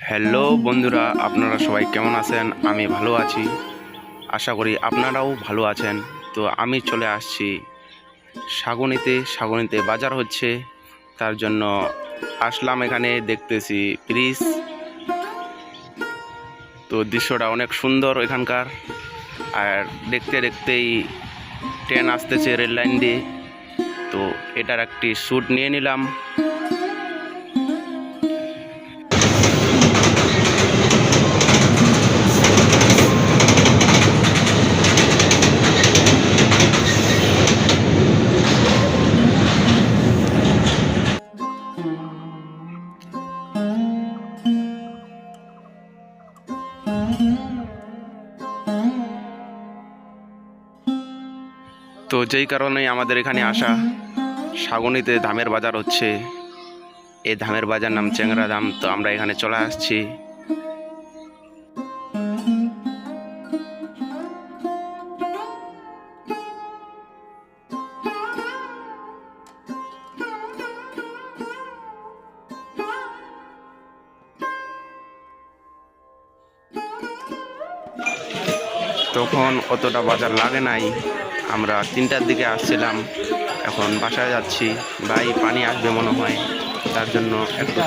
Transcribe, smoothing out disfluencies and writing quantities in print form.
Hello বন্ধুরা, আপনারা সবাই কেমন আছেন? আমি ভালো আছি, আশা করি আপনারাও ভালো আছেন। তো আমি চলে আসছি সাগুনিতে বাজার হচ্ছে, তার জন্য আসলাম। এখানে দেখতেছি ব্রিজ, তো দৃশ্যটা অনেক সুন্দর এখানকার। আর দেখতে দেখতেই ট্রেন আসতেছে রেল লাইন দিয়ে, তো এটার একটি শ্যুট নিয়ে নিলাম। তো যেই কারণে আমাদের এখানে আসা, সাগুনিতে ধামের বাজার হচ্ছে। এই ধামের বাজার নাম চেংরা ধাম। তো আমরা এখানে চলে আসছি। তখন অতটা বাজার লাগে নাই, আমরা 3টার দিকে আসছিলাম, এখন বাসায় যাচ্ছি। ভাই পানি আসবে মনে হয়, তার জন্য একটু